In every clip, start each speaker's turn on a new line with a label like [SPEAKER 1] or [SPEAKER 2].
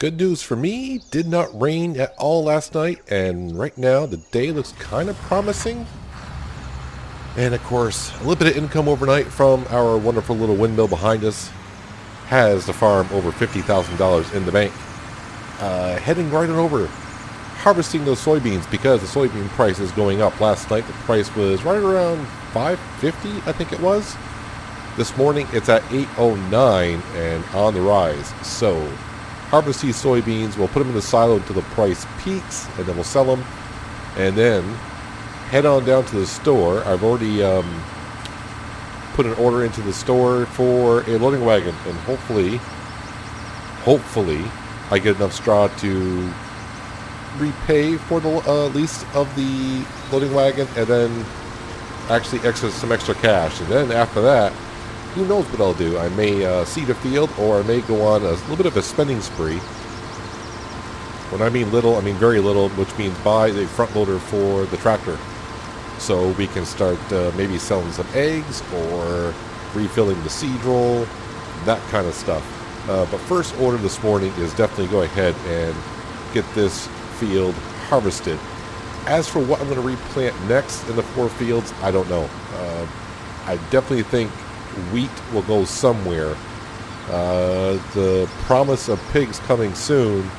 [SPEAKER 1] Good news for me, did not rain at all last night, and right now the day looks kind of promising. And of course, a little bit of income overnight from our wonderful little windmill behind us has the farm over $50,000 in the bank. Heading right on over, harvesting those soybeans because the soybean price is going up. Last night the price was right around $5.50, I think it was. This morning it's at $8.09 and on the rise. So harvest these soybeans, we'll put them in the silo until the price peaks, and then we'll sell them, and then head on down to the store. I've already put an order into the store for a loading wagon, and hopefully I get enough straw to repay for the lease of the loading wagon, and then actually access some extra cash. And then after that, who knows what I'll do. I may seed a field, or I may go on a little bit of a spending spree. When I mean little, I mean very little, which means buy the front loader for the tractor, so we can start maybe selling some eggs or refilling the seed roll, that kind of stuff. But first order this morning is definitely go ahead and get this field harvested. As for what I'm going to replant next in the 4 fields, I don't know. I definitely think wheat will go somewhere. The promise of pigs coming soon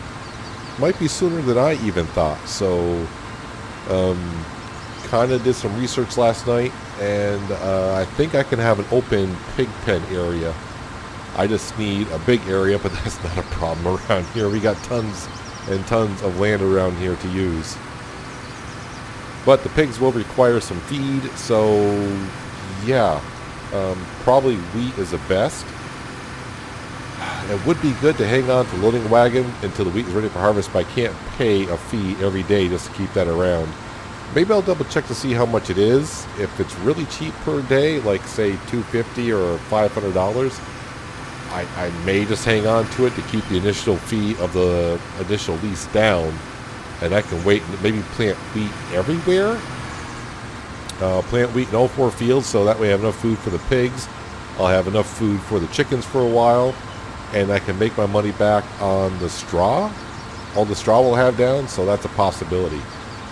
[SPEAKER 1] might be sooner than I even thought. So kind of did some research last night, and I think I can have an open pig pen area. I just need a big area, but that's not a problem around here. We got tons and tons of land around here to use. But the pigs will require some feed, so yeah, probably wheat is the best. It would be good to hang on to the loading wagon until the wheat is ready for harvest, but I can't pay a fee every day just to keep that around. Maybe I'll double check to see how much it is. If it's really cheap per day, like say $250 or $500, I may just hang on to it to keep the initial fee of the initial lease down, and I can wait and maybe plant wheat everywhere. Plant wheat in all 4 fields, so that way I have enough food for the pigs. I'll have enough food for the chickens for a while, and I can make my money back on the straw. All the straw we'll have down, so that's a possibility.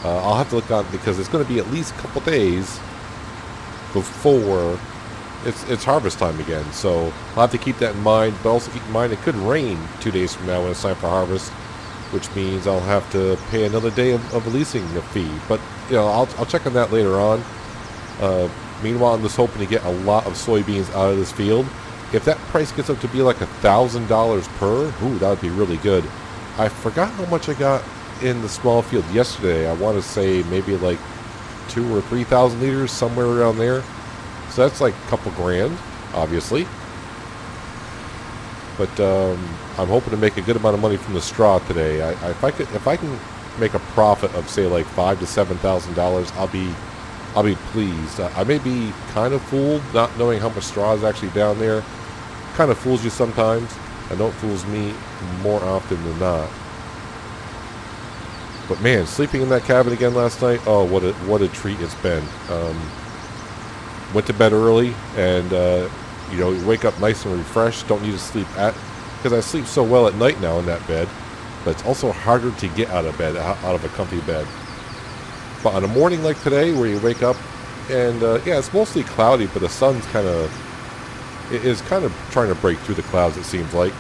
[SPEAKER 1] I'll have to look on, because it's going to be at least a couple days before it's harvest time again. So I'll have to keep that in mind, but also keep in mind it could rain 2 days from now when it's time for harvest, which means I'll have to pay another day of leasing the fee. But you know, I'll check on that later on. Meanwhile, I'm just hoping to get a lot of soybeans out of this field. If that price gets up to be like $1,000 per, ooh, that would be really good. I forgot how much I got in the small field yesterday. I want to say maybe like 2,000 or 3,000 liters, somewhere around there. So that's like a couple grand, obviously. But I'm hoping to make a good amount of money from the straw today. If I can make a profit of say like $5,000 to $7,000, I'll be pleased. I may be kind of fooled not knowing how much straw is actually down there. Kind of fools you sometimes, and don't fools me more often than not. But man, sleeping in that cabin again last night, oh, what a treat it's been. Went to bed early, and you wake up nice and refreshed. Don't need to sleep because I sleep so well at night now in that bed. But it's also harder to get out of bed, out of a comfy bed. But on a morning like today, where you wake up, and yeah, it's mostly cloudy, but the sun's is kind of trying to break through the clouds, it seems like.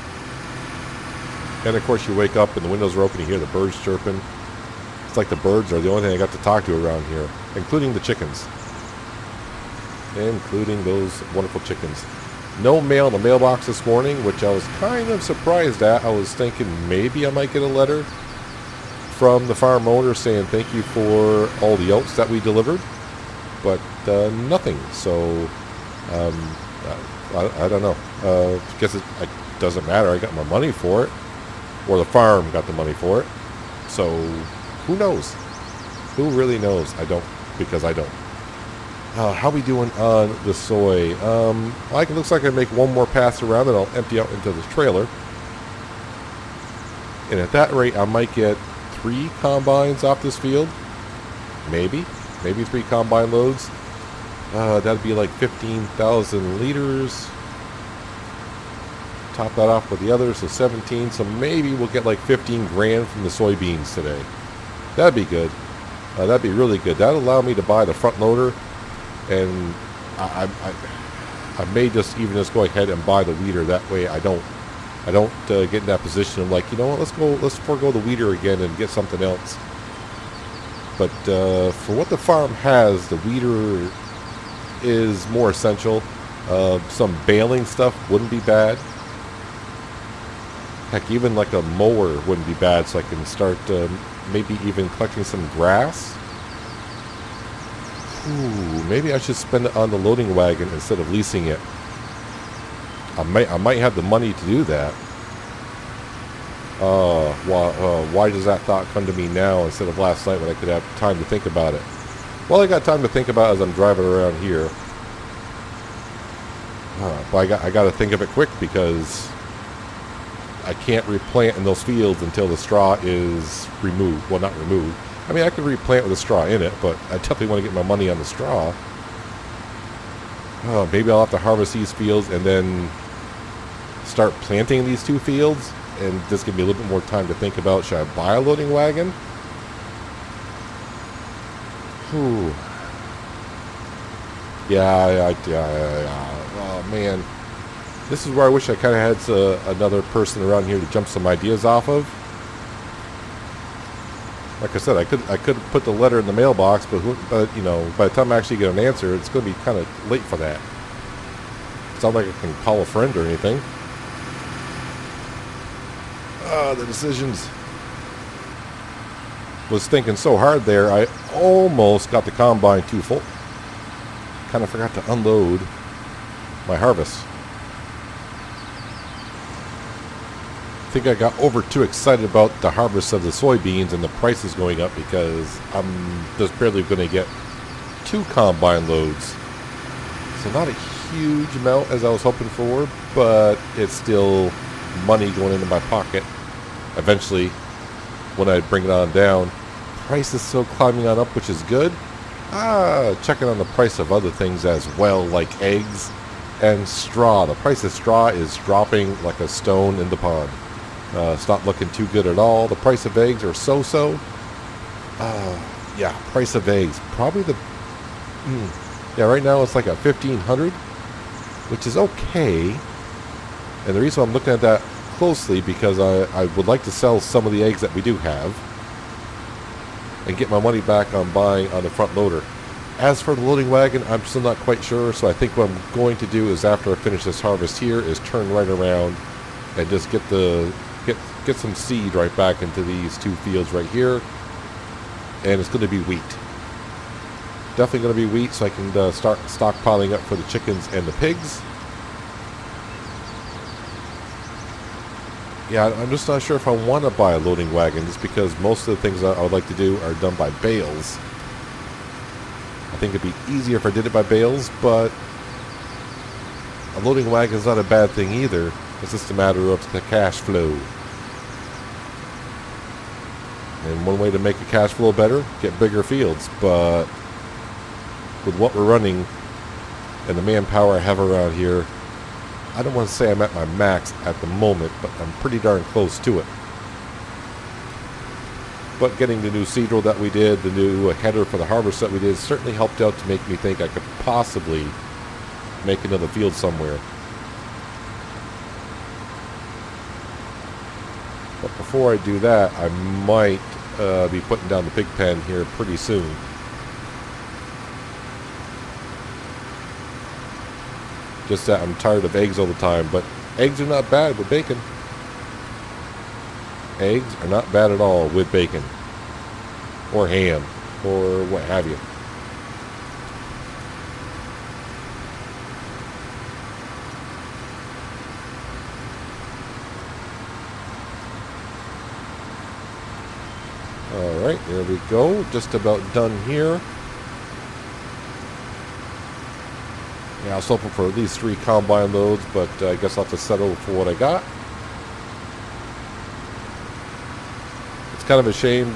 [SPEAKER 1] And of course, you wake up and the windows are open, you hear the birds chirping. It's like the birds are the only thing I got to talk to around here, including the chickens. Including those wonderful chickens. No mail in the mailbox this morning, which I was kind of surprised at. I was thinking maybe I might get a letter from the farm owner saying thank you for all the oats that we delivered, but nothing. So I don't know. I guess it doesn't matter. I got my money for it, or the farm got the money for it. So who knows? Who really knows? I don't, because I don't. How we doing on the soy? It looks like I make one more pass around and I'll empty out into the trailer. And at that rate, I might get 3 combines off this field. Maybe 3 combine loads. That'd be like 15,000 liters. Top that off with the others, so 17. So maybe we'll get like 15 grand from the soybeans today. That'd be good. That'd be really good. That'd allow me to buy the front loader, and I may just go ahead and buy the weeder. That way I don't get in that position of like, you know what, let's forego the weeder again and get something else. But for what the farm has, the weeder is more essential. Some baling stuff wouldn't be bad. Heck, even like a mower wouldn't be bad, so I can start maybe even collecting some grass. Ooh, maybe I should spend it on the loading wagon instead of leasing it. I might have the money to do that. Why does that thought come to me now instead of last night when I could have time to think about it? Well, I got time to think about it as I'm driving around here. But I got to think of it quick because I can't replant in those fields until the straw is removed. Well, not removed. I mean, I could replant with a straw in it, but I definitely want to get my money on the straw. Maybe I'll have to harvest these fields and then start planting these 2 fields. And this give me a little bit more time to think about, should I buy a loading wagon? Whew. Yeah. Oh, man. This is where I wish I kind of had another person around here to jump some ideas off of. Like I said, I could put the letter in the mailbox, but you know, by the time I actually get an answer, it's going to be kind of late for that. It's not like I can call a friend or anything. The decisions. Was thinking so hard there, I almost got the combine too full. Kind of forgot to unload my harvest. I think I got too excited about the harvest of the soybeans and the prices going up because I'm just barely going to get 2 combine loads. So not a huge amount as I was hoping for, but it's still money going into my pocket. Eventually, when I bring it on down, price is still climbing on up, which is good. Checking on the price of other things as well, like eggs and straw. The price of straw is dropping like a stone in the pond. It's not looking too good at all. The price of eggs are so-so. Yeah, price of eggs. Probably yeah, right now it's like a 1,500, which is okay. And the reason I'm looking at that closely because I would like to sell some of the eggs that we do have and get my money back on buying on the front loader. As for the loading wagon, I'm still not quite sure, so I think what I'm going to do is after I finish this harvest here is turn right around and just get some seed right back into these 2 fields right here, and it's going to be wheat. Definitely going to be wheat, so I can start stockpiling up for the chickens and the pigs. Yeah, I'm just not sure if I want to buy a loading wagon, just because most of the things I would like to do are done by bales. I think it'd be easier if I did it by bales, but a loading wagon is not a bad thing either. It's just a matter of the cash flow. And one way to make the cash flow better, get bigger fields. But with what we're running and the manpower I have around here, I don't want to say I'm at my max at the moment, but I'm pretty darn close to it. But getting the new seed drill that we did, the new header for the harvest that we did, certainly helped out to make me think I could possibly make another field somewhere. But before I do that, I might be putting down the pig pen here pretty soon. Just that I'm tired of eggs all the time, but eggs are not bad with bacon. Eggs are not bad at all with bacon. Or ham. Or what have you. Alright, there we go. Just about done here. Yeah, I was hoping for at least 3 combine loads, but I guess I'll have to settle for what I got. It's kind of a shame,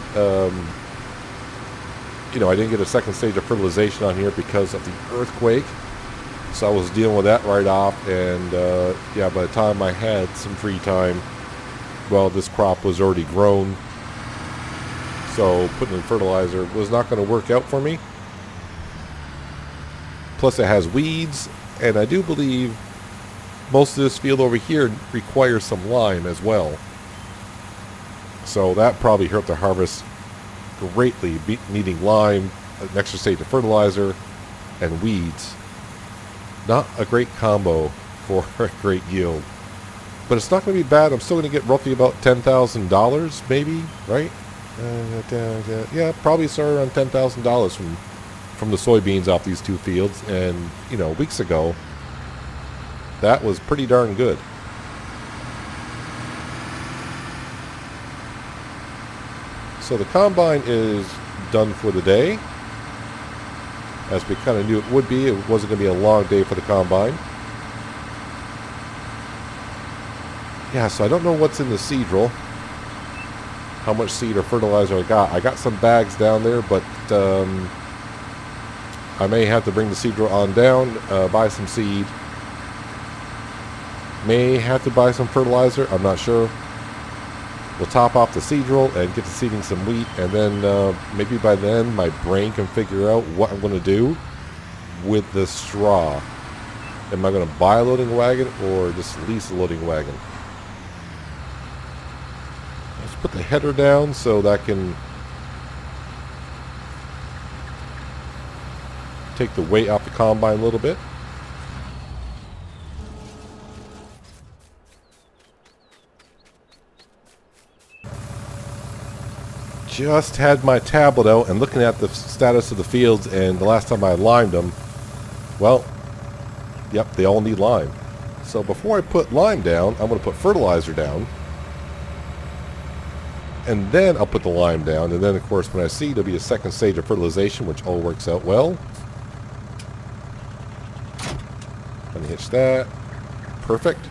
[SPEAKER 1] you know, I didn't get a second stage of fertilization on here because of the earthquake. So I was dealing with that right off, and yeah, by the time I had some free time, well, this crop was already grown. So putting in fertilizer was not going to work out for me. Plus it has weeds, and I do believe most of this field over here requires some lime as well. So that probably hurt the harvest greatly, needing lime, an extra stage of fertilizer, and weeds. Not a great combo for a great yield. But it's not going to be bad. I'm still going to get roughly about $10,000 maybe, right? Yeah, probably somewhere around $10,000 from the soybeans off these two fields. And, you know, weeks ago, that was pretty darn good. So the combine is done for the day. As we kind of knew it would be. It wasn't going to be a long day for the combine. Yeah, so I don't know what's in the seed roll. How much seed or fertilizer I got. I got some bags down there, but I may have to bring the seed roll on down, buy some seed. May have to buy some fertilizer. I'm not sure. We'll top off the seed roll and get to seeding some wheat, and then maybe by then my brain can figure out what I'm going to do with the straw. Am I going to buy a loading wagon or just lease a loading wagon? Let's put the header down so that I can take the weight off the combine a little bit. Just had my tablet out and looking at the status of the fields, and the last time I limed them, well, yep, they all need lime. So before I put lime down, I'm going to put fertilizer down, and then I'll put the lime down, and then of course when I see there'll be a second stage of fertilization, which all works out well. Unhitch that. Perfect.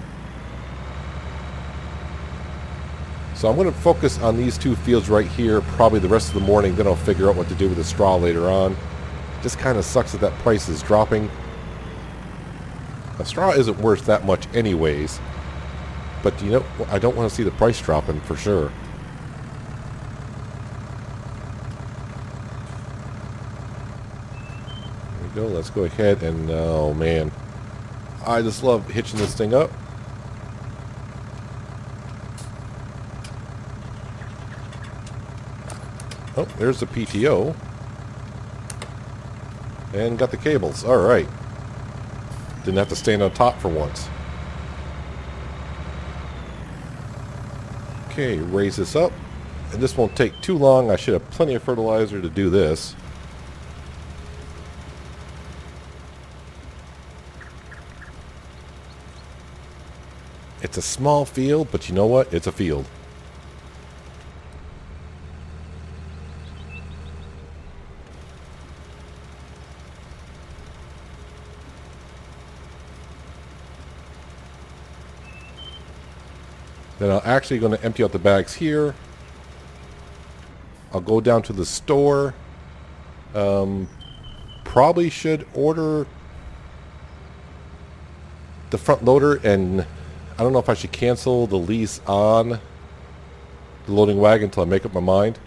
[SPEAKER 1] So I'm going to focus on these two fields right here probably the rest of the morning. Then I'll figure out what to do with the straw later on. Just kind of sucks that that price is dropping. The straw isn't worth that much anyways. But you know, I don't want to see the price dropping for sure. There we go. Let's go ahead and, oh man. I just love hitching this thing up. Oh, there's the PTO. And got the cables. Alright. Didn't have to stand on top for once. Okay, raise this up. And this won't take too long. I should have plenty of fertilizer to do this. It's a small field, but you know what? It's a field. Then I'm actually going to empty out the bags here. I'll go down to the store. Probably should order the front loader, and I don't know if I should cancel the lease on the loading wagon until I make up my mind.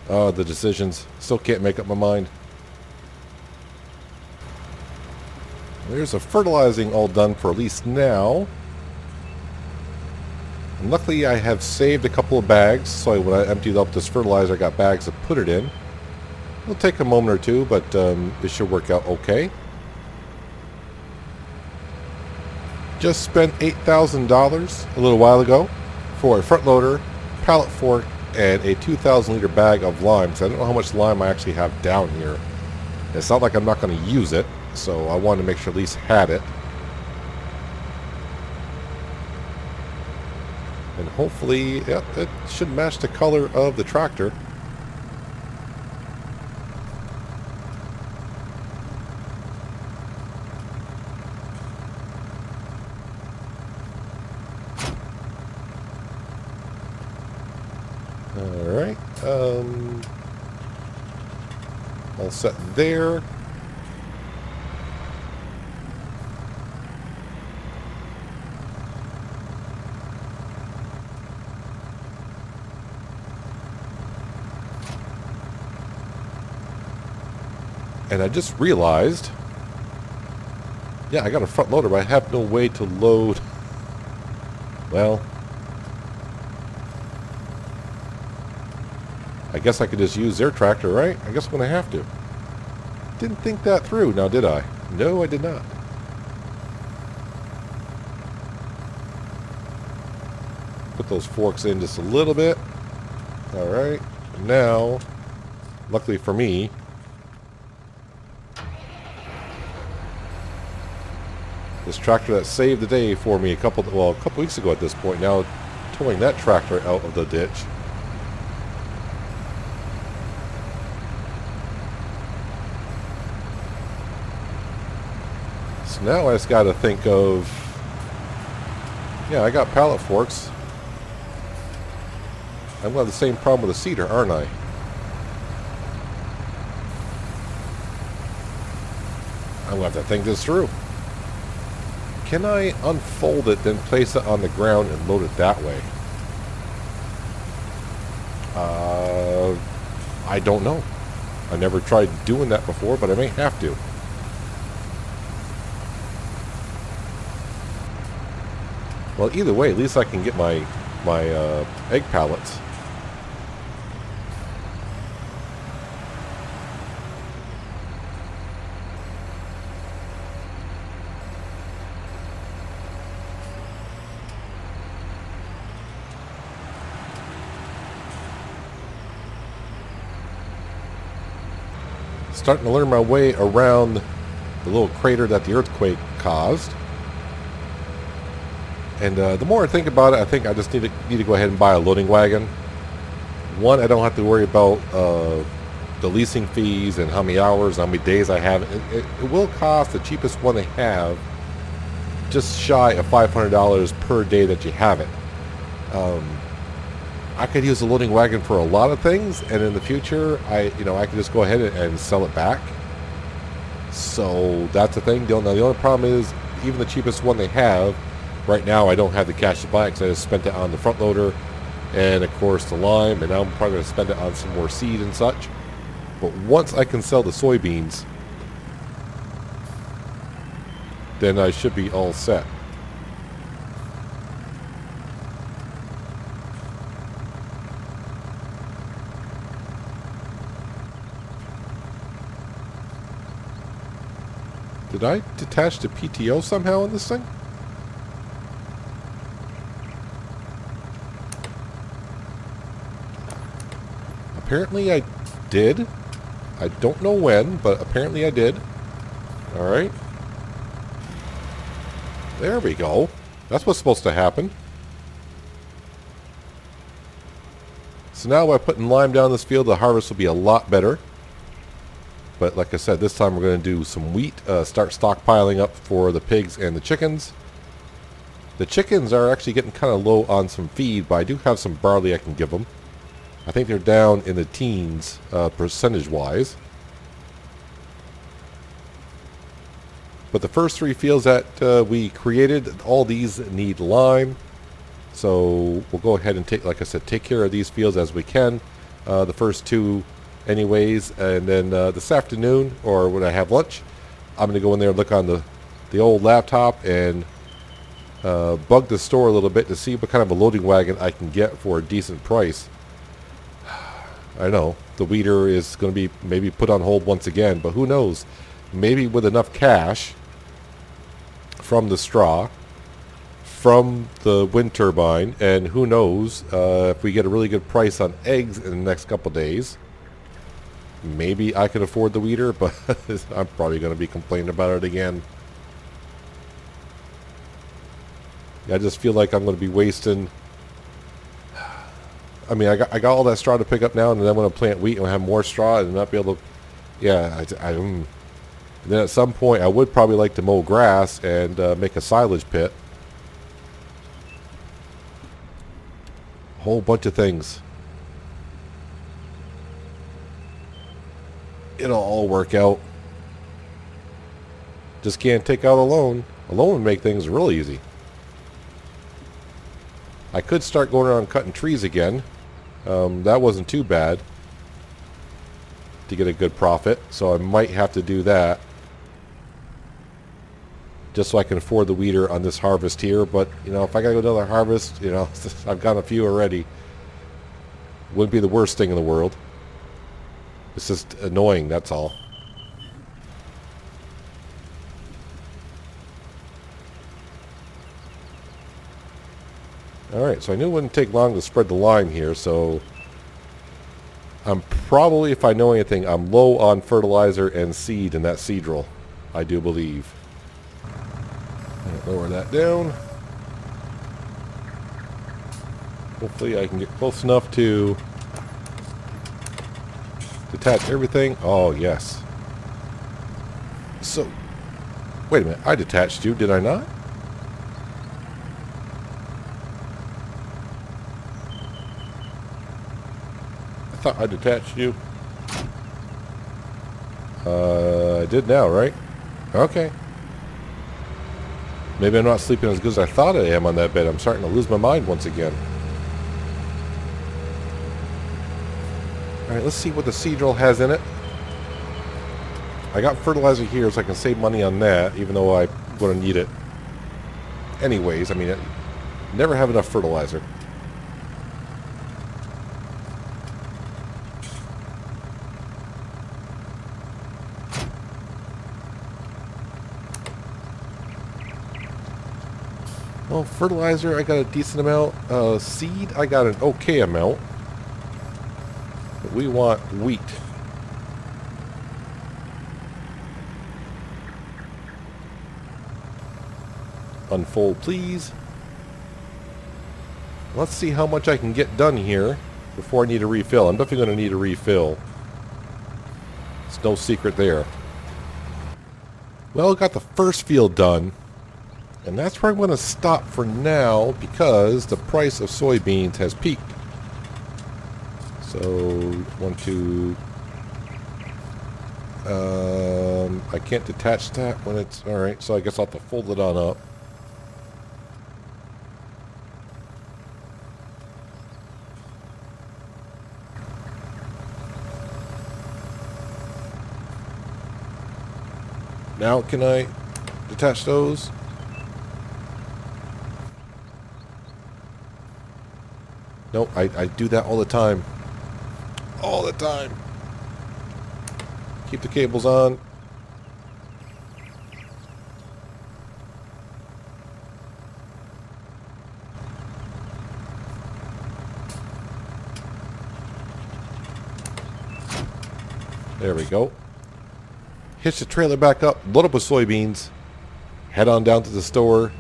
[SPEAKER 1] The decisions. Still can't make up my mind. There's the fertilizing all done for at least now. And luckily I have saved a couple of bags, so when I emptied up this fertilizer I got bags to put it in. It'll take a moment or two, but it should work out okay. Just spent $8,000 a little while ago for a front loader, pallet fork, and a 2,000 liter bag of lime. So I don't know how much lime I actually have down here. It's not like I'm not going to use it, so I wanted to make sure at least had it. And hopefully, yep, it should match the color of the tractor. Alright, All set there. And I just realized, yeah, I got a front loader, but I have no way to load. Well, I guess I could just use their tractor, right? I guess I'm going to have to. Didn't think that through, now did I? No, I did not. Put those forks in just a little bit. Alright. Now, luckily for me, this tractor that saved the day for me a couple weeks ago at this point, now towing that tractor out of the ditch. So now I just got to think of, yeah, I got pallet forks. I'm going to have the same problem with the cedar, aren't I? I'm going to have to think this through. Can I unfold it, then place it on the ground and load it that way? I don't know. I never tried doing that before, but I may have to. Well, either way, at least I can get my egg pallets. Starting to learn my way around the little crater that the earthquake caused. And the more I think about it, I think I just need to go ahead and buy a loading wagon. One, I don't have to worry about the leasing fees and how many hours, how many days I have. It will cost the cheapest one they have just shy of $500 per day that you have it. I could use a loading wagon for a lot of things, and in the future, I could just go ahead and sell it back. So that's the thing. The only problem is, even the cheapest one they have, right now I don't have the cash to buy it because I just spent it on the front loader and, of course, the lime, and now I'm probably going to spend it on some more seed and such. But once I can sell the soybeans, then I should be all set. Did I detach the PTO somehow on this thing? Apparently I did. I don't know when, but apparently I did. Alright. There we go. That's what's supposed to happen. So now by putting lime down this field, the harvest will be a lot better. But like I said, this time we're going to do some wheat, start stockpiling up for the pigs and the chickens. The chickens are actually getting kind of low on some feed, but I do have some barley I can give them. I think they're down in the teens percentage-wise. But the first three fields that we created, all these need lime. So we'll go ahead and take care of these fields as we can. The first two anyways, and then this afternoon, or when I have lunch, I'm going to go in there and look on the old laptop and bug the store a little bit to see what kind of a loading wagon I can get for a decent price. I know the weeder is going to be maybe put on hold once again, but who knows? Maybe with enough cash from the straw, from the wind turbine, and who knows if we get a really good price on eggs in the next couple days, maybe I can afford the weeder, but I'm probably going to be complaining about it again. I just feel like I'm going to be wasting. I mean, I got all that straw to pick up now, and then I'm going to plant wheat and have more straw and not be able to. Yeah, and then at some point I would probably like to mow grass and make a silage pit. A whole bunch of things. It'll all work out. Just can't take out a loan. A loan would make things real easy. I could start going around cutting trees again. That wasn't too bad to get a good profit, so I might have to do that just so I can afford the weeder on this harvest here. But, you know, if I gotta go another harvest, you know, I've got a few already. Wouldn't be the worst thing in the world. It's just annoying, that's all. Alright, so I knew it wouldn't take long to spread the line here, so I'm probably, if I know anything, I'm low on fertilizer and seed in that seed roll, I do believe. Lower that down. Hopefully I can get close enough to detach everything. Oh, yes. So, wait a minute. I detached you, did I not? I thought I detached you. I did now, right? Okay. Maybe I'm not sleeping as good as I thought I am on that bed. I'm starting to lose my mind once again. Alright, let's see what the seed roll has in it. I got fertilizer here so I can save money on that, even though I'm going to need it anyways. I mean, I never have enough fertilizer. Well, fertilizer, I got a decent amount. Seed, I got an okay amount. But we want wheat. Unfold, please. Let's see how much I can get done here before I need a refill. I'm definitely going to need a refill. It's no secret there. Well, got the first field done. And that's where I'm going to stop for now because the price of soybeans has peaked. So, I can't detach that when it's... Alright, so I guess I'll have to fold it on up. Now can I detach those? No, I do that all the time. All the time. Keep the cables on. There we go. Hitch the trailer back up, load up with soybeans, head on down to the store.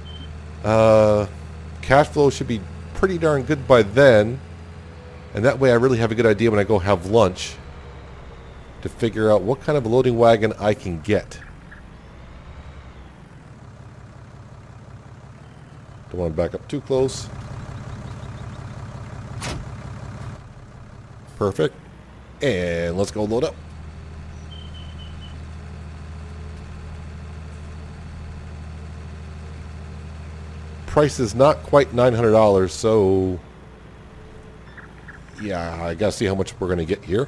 [SPEAKER 1] Cash flow should be pretty darn good by then, and that way I really have a good idea when I go have lunch to figure out what kind of a loading wagon I can get. Don't want to back up too close. Perfect. And let's go load up. Price is not quite $900, so yeah, I gotta see how much we're gonna get here.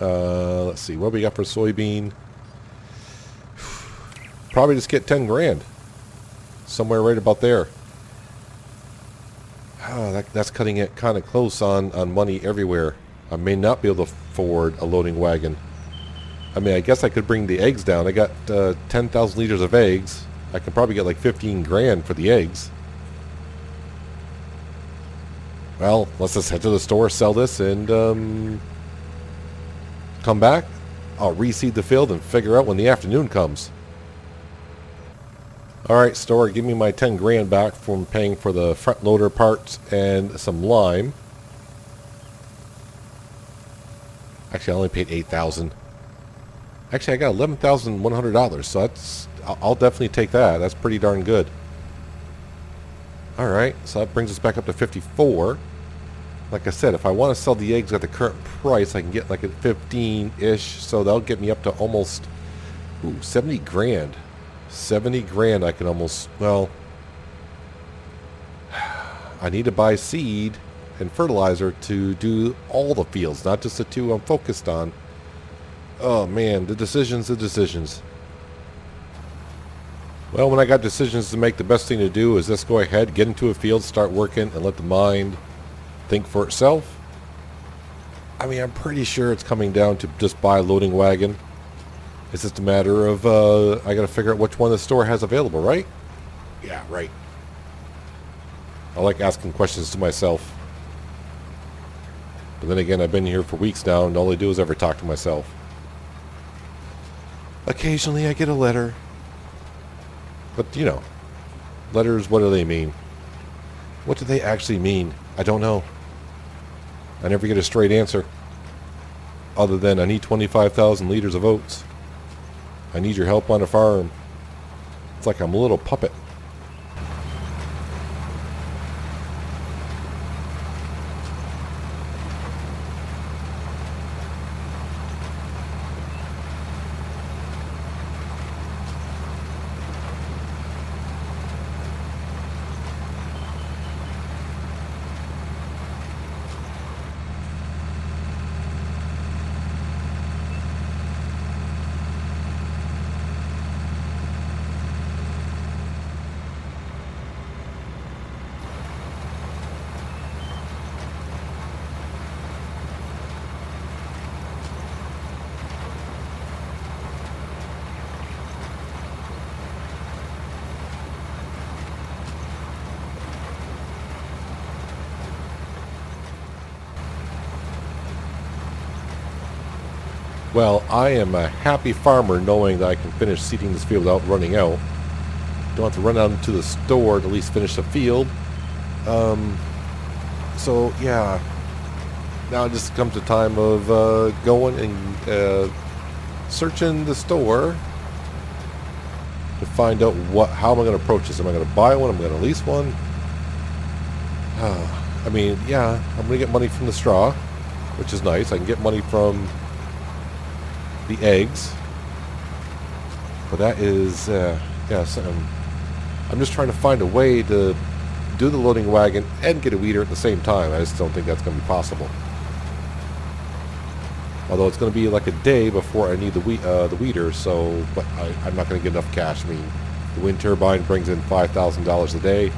[SPEAKER 1] Let's see, what we got for soybean? Probably just get 10 grand, somewhere right about there. That's cutting it kind of close on money everywhere. I may not be able to afford a loading wagon. I mean, I guess I could bring the eggs down. I got 10,000 liters of eggs. I can probably get like 15 grand for the eggs. Well, let's just head to the store, sell this, and come back. I'll reseed the field and figure out when the afternoon comes. Alright, store, give me my 10 grand back from paying for the front loader parts and some lime. Actually, I only paid $8,000. Actually, I got $11,100, so that's... I'll definitely take that. That's pretty darn good. Alright, so that brings us back up to 54. Like I said, if I want to sell the eggs at the current price, I can get like at 15-ish. So that'll get me up to almost 70 grand. 70 grand I can almost, well, I need to buy seed and fertilizer to do all the fields, not just the two I'm focused on. Oh man, the decisions. Well, when I got decisions to make, the best thing to do is just go ahead, get into a field, start working, and let the mind think for itself. I mean, I'm pretty sure it's coming down to just buy a loading wagon. It's just a matter of, I gotta figure out which one the store has available, right? Yeah, right. I like asking questions to myself. But then again, I've been here for weeks now, and all I do is ever talk to myself. Occasionally I get a letter. But, you know, letters, what do they mean? What do they actually mean? I don't know. I never get a straight answer. Other than, I need 25,000 liters of oats. I need your help on a farm. It's like I'm a little puppet. Well, I am a happy farmer knowing that I can finish seeding this field without running out. Don't have to run out to the store to at least finish the field. So, yeah. Now it just comes the time of going and searching the store to find out how am I going to approach this. Am I going to buy one? Am I going to lease one? I mean, yeah, I'm going to get money from the straw, which is nice. I can get money from the eggs, but that is yeah, I'm just trying to find a way to do the loading wagon and get a weeder at the same time. I just don't think that's going to be possible, although it's going to be like a day before I need the weeder. So, but I'm not going to get enough cash. I mean, the wind turbine brings in $5,000 a day.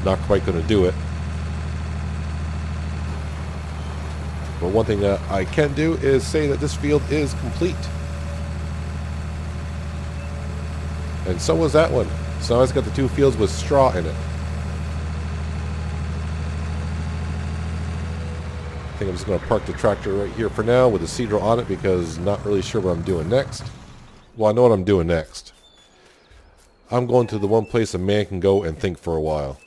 [SPEAKER 1] Not quite going to do it. But one thing that I can do is say that this field is complete. And so was that one. So now it's got the two fields with straw in it. I think I'm just going to park the tractor right here for now with the seeder on it because I'm not really sure what I'm doing next. Well, I know what I'm doing next. I'm going to the one place a man can go and think for a while.